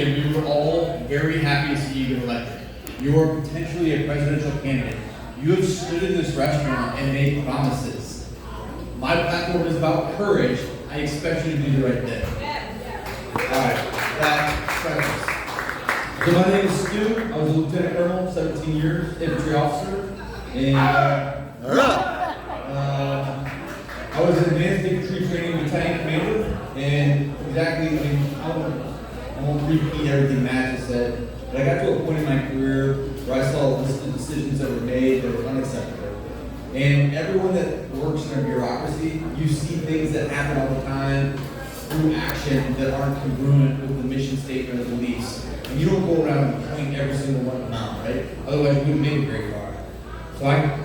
kid, we were all very happy to see you get elected. You are potentially a presidential candidate. You have stood in this restaurant and made promises. My platform is about courage. I expect you to do the right thing. Alright, that preface. So my name is Stuart. I was a lieutenant colonel, 17 years, infantry officer. And I was an advanced infantry training battalion commander. And exactly, I won't repeat everything Matt just said, but I got to a point in my career where I saw a list of decisions that were made that were unacceptable. And everyone that works in a bureaucracy, you see things that happen all the time through action that aren't congruent with the mission statement or beliefs. And you don't go around and point every single one of them out, right? Otherwise, we wouldn't make it very far. So I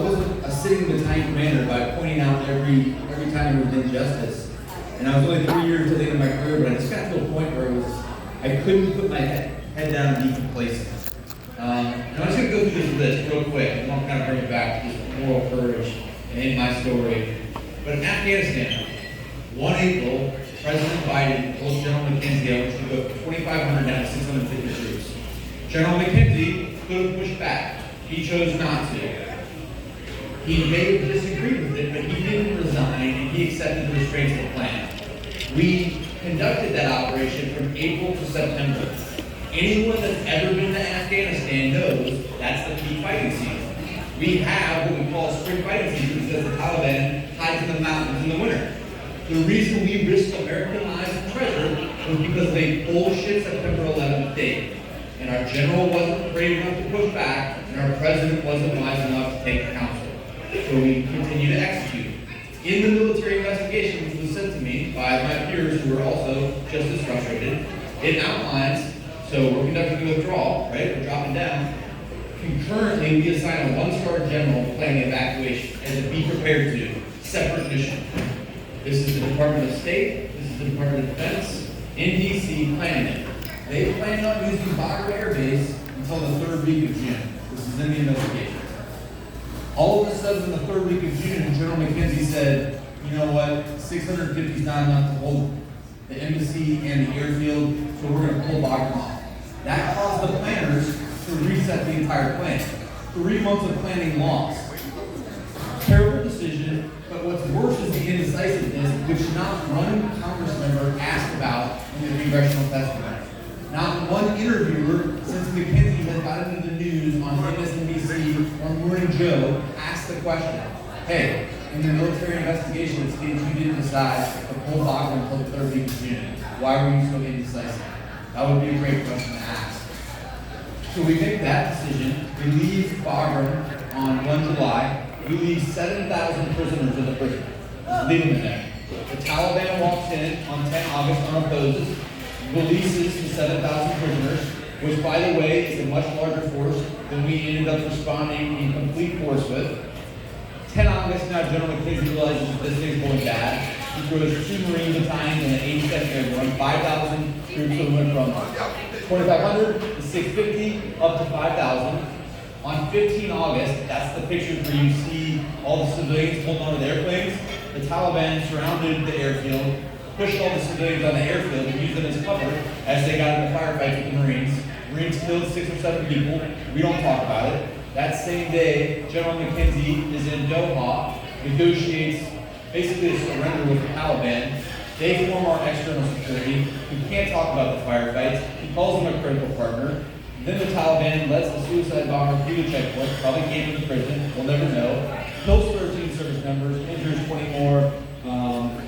wasn't a sitting battalion commander by pointing out every time there was injustice. And I was only 3 years to the end of my career, but I just got to a point where I couldn't put my head down and be complacent. And I'm just going to go through this list real quick. I want to kind of bring it back to just moral courage and end my story. But in Afghanistan, 1 April, President Biden told General McKenzie I want you to go from 2,500 down to 650 troops. General McKenzie could have pushed back. He chose not to. He may have disagreed with it, but he didn't resign and he accepted the restraints of the plan. We conducted that operation from April to September. Anyone that's ever been to Afghanistan knows that's the peak fighting season. We have what we call spring fighting season because the Taliban hides in the mountains in the winter. The reason we risked American lives and treasure was because of a bullshit September 11th date. And our general wasn't brave enough to push back, and our president wasn't wise enough to take counsel. So we continue to execute. In the military investigation, which was sent to me by my peers who were also just as frustrated, it outlines, so we're conducting a withdrawal, right? We're dropping down. Concurrently, we assign a one-star general planning evacuation as a be prepared to separate mission. This is the Department of State, this is the Department of Defense, NDC planning it. They plan on using Bagram Air Base until the 3rd week of June. This is in the investigation. All of a sudden, the 3rd week of June, General McKenzie said, you know what, 650 is not enough to hold the embassy and the airfield, so we're going to pull Bagram off. That caused the planners to reset the entire plan. 3 months of planning lost. Terrible decision, but what's worse is the indecisiveness, which not one Congress member asked about in the congressional testimony. Not one interviewer since McKenzie has gotten into the news on MSNBC or Morning Joe asked the question, hey, in the military investigation it states you didn't decide to pull Bagram until the 3rd week of June. Why were you so indecisive? That would be a great question to ask. So we make that decision. We leave Bagram on 1 July. We leave 7,000 prisoners in the prison. Just leave them in there. The Taliban walks in on 10 August unopposed, releases the 7,000 prisoners, which, by the way, is a much larger force than we ended up responding in complete force with. 10 August, now General McKenzie realizes that this thing's going bad. He throws 2 Marine battalions and an 82nd Airborne, 5,000 troops that went from 2,500 to 650 up to 5,000. On 15 August, that's the picture where you see all the civilians holding onto the airplanes. The Taliban surrounded the airfield, pushed all the civilians on the airfield and used them as cover as they got into firefights with the Marines. Marines killed 6 or 7 people. We don't talk about it. That same day, General McKenzie is in Doha, negotiates basically a surrender with the Taliban. They form our external security. We can't talk about the firefights. He calls them a critical partner. Then the Taliban lets the suicide bomber through the checkpoint, probably came from prison, we'll never know. Kills 13 service members, injures 20 more,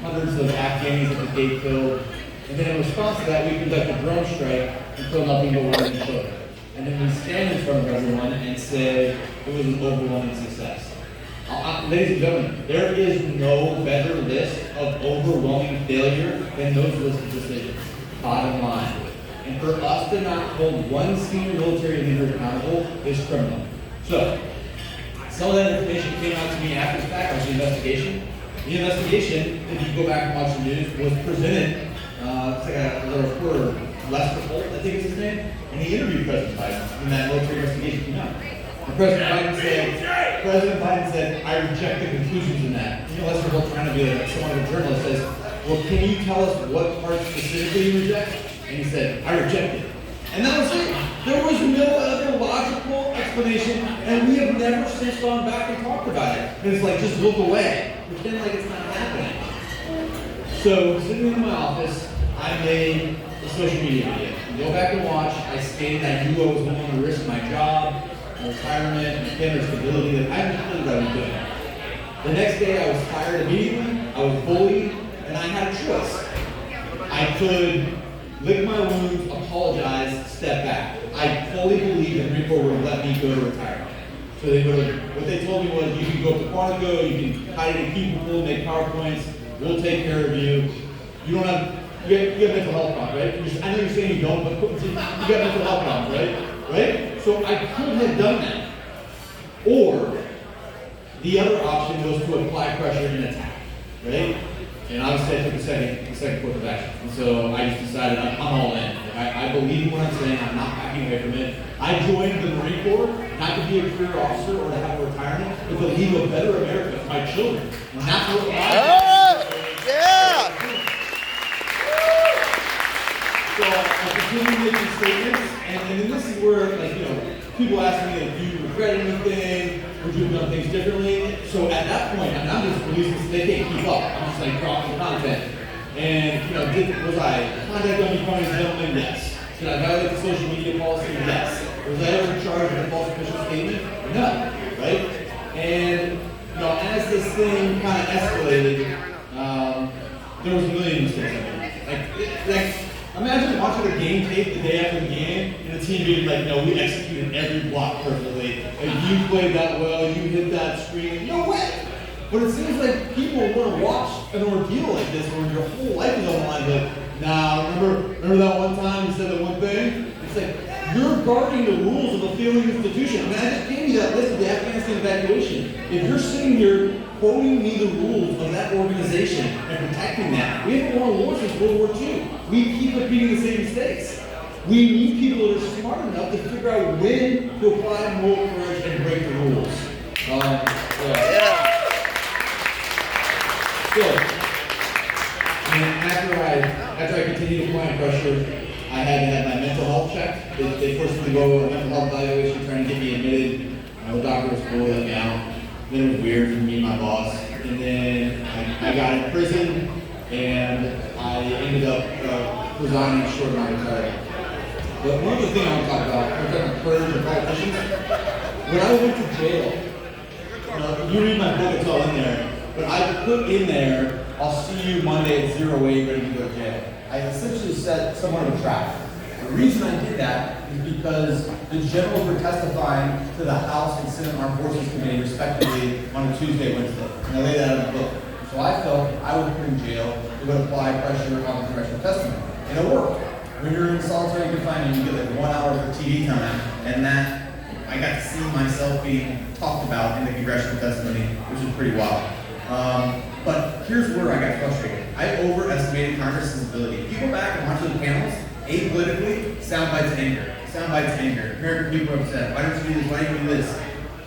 hundreds of Afghans at the gate killed. And then in response to that, we conduct a drone strike and kill nothing but women and children. And then we stand in front of everyone and say it was an overwhelming success. Ladies and gentlemen, there is no better list of overwhelming failure than those lists of decisions. Bottom line. And for us to not hold one senior military leader accountable is criminal. So, some of that information came out to me after the fact of the investigation. The investigation, if you go back and watch the news, was presented, it's like a reporter, Lester Holt, I think is his name, and he interviewed President Biden when that military investigation came out. And President Biden said, I reject the conclusions in that. You know, Lester Holt, trying to be somewhat of a journalist, says, well, can you tell us what parts specifically you reject? And he said, I reject it. And that was it. There was no other logical explanation, and we have never since gone back and talked about it. And it's like, just look away. Pretend like it's not happening. So, sitting in my office, I made a social media video. You go back and watch, I stated I knew I was willing to risk my job, my retirement, my family's stability, that I understood what I was doing. The next day I was fired immediately, I was bullied, and I had a choice. I could lick my wounds, apologize, step back. I fully believe that Marine Corps would have let me go to retirement. So they would have, what they told me was, you can go up to Quantico, you can hide in a cubicle, make PowerPoints, we'll take care of you. You don't have, you have mental health problems, right? I know you're saying you don't, but you got mental health problems, right? Right? So I could have done that. Or, the other option was to apply pressure and attack, right? And obviously I took the second course of action. And so I just decided I'm all in. I believe in what I'm saying, I'm not backing away from it. I joined the Marine Corps, not to be a career officer or to have a retirement, but to leave a better America for my children. And that's what So I continue making statements, and then this is where, like, people ask me, like, do you regret anything? Would you have done things differently? So at that point, I'm just releasing, they can't keep up. I'm just like dropping content. And, was I contact unbecoming gentleman? Yes. Did I violate the social media policy? Yes. Was I ever charged with a false official statement? No. Right? And, as this thing kind of escalated, there was a million mistakes I made. Like, imagine watching a game tape the day after the game, and the team being like, no, we executed every block perfectly, and you played that well, you hit that screen. No way! But it seems like people want to watch an ordeal like this where your whole life is on the line. Like, nah, remember that one time you said that one thing? It's like, you're guarding the rules of a failing institution. I mean, I just gave you that list of the Afghanistan evacuation. If you're sitting here quoting me the rules of that organization and protecting that, we haven't won a war since World War II. We keep repeating the same mistakes. We need people that are smart enough to figure out when to apply moral courage and break the rules. So, after I continued applying pressure, I had to have my mental health checked. They forced me to go a mental health evaluation, trying to get me admitted. The doctor was cool, let me out. Then it was weird for me and my boss. And then I got in prison, and I ended up resigning short of my retirement. But one of the things I want to talk about, we're talking about courage and politicians. When I went to jail, you read my book, it's all in there. But I put in there, I'll see you Monday at 08, ready to go to jail. I essentially set somewhat of a trap. The reason I did that is because the generals were testifying to the House and Senate Armed Forces Committee, respectively, on a Tuesday, Wednesday. And I laid that out in the book. So I felt I would put in jail, it would apply pressure on the congressional testimony. And it worked. When you're in solitary confinement, you get like 1 hour for TV time, and that, I got to see myself being talked about in the congressional testimony, which is pretty wild. But here's where I got frustrated. I overestimated Congress's ability. If you go back and watch those panels, apolitically, sound bites anger. American people are upset. Why don't you do this? Why don't you do this?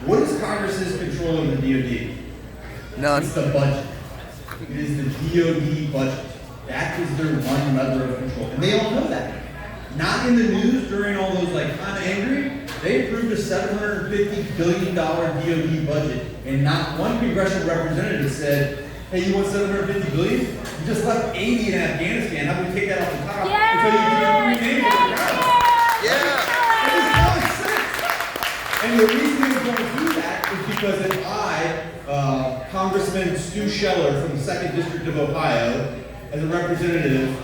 What is Congress's control of the DOD? None. It's the budget. It is the DOD budget. That is their one lever of control. And they all know that. Not in the news during all those, like, I'm angry. They approved a $750 billion DOD budget, and not one congressional representative said, hey, you want $750 billion? You just left 80 in Afghanistan. How do we take that off the top until you give it 3 names of the ground? It makes sense. And the reason they don't do that is because if Congressman Stu Scheller from the 2nd District of Ohio, as a representative,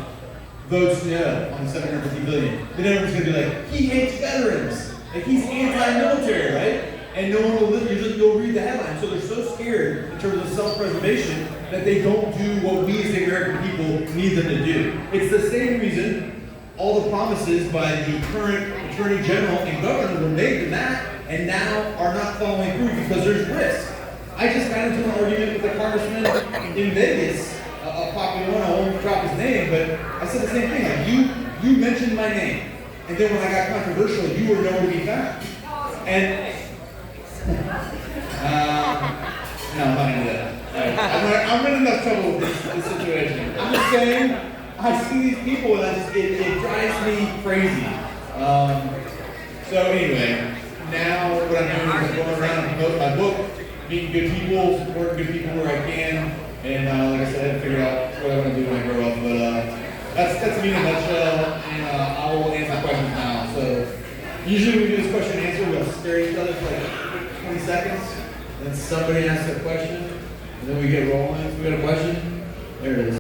votes no on the $750 billion, then everyone's going to be like, he hates veterans. Like, he's anti-military, right? And no one will listen, you'll read the headline. So they're so scared in terms of self-preservation that they don't do what we as the American people need them to do. It's the same reason all the promises by the current Attorney General and Governor were made to that, and now are not following through because there's risk. I just got into an argument with a congressman in Vegas, a popular one, I won't drop his name, but I said the same thing. Like, you mentioned my name, and then when I got controversial, you were nowhere to be found. And no, I'm not gonna do that. I'm in enough trouble with this situation. I'm just saying, I see these people and it drives me crazy. So anyway, now what I'm doing is I'm going around and promoting my book, meeting good people, supporting good people where I can, and like I said, I haven't figured out what I want to do when I grow up, but that's me in a nutshell, and I will answer questions now. So usually when we do this question and answer, we'll stare at each other for like 20 seconds, and then somebody asks a question, and then we get rolling. If we got a question, there it is.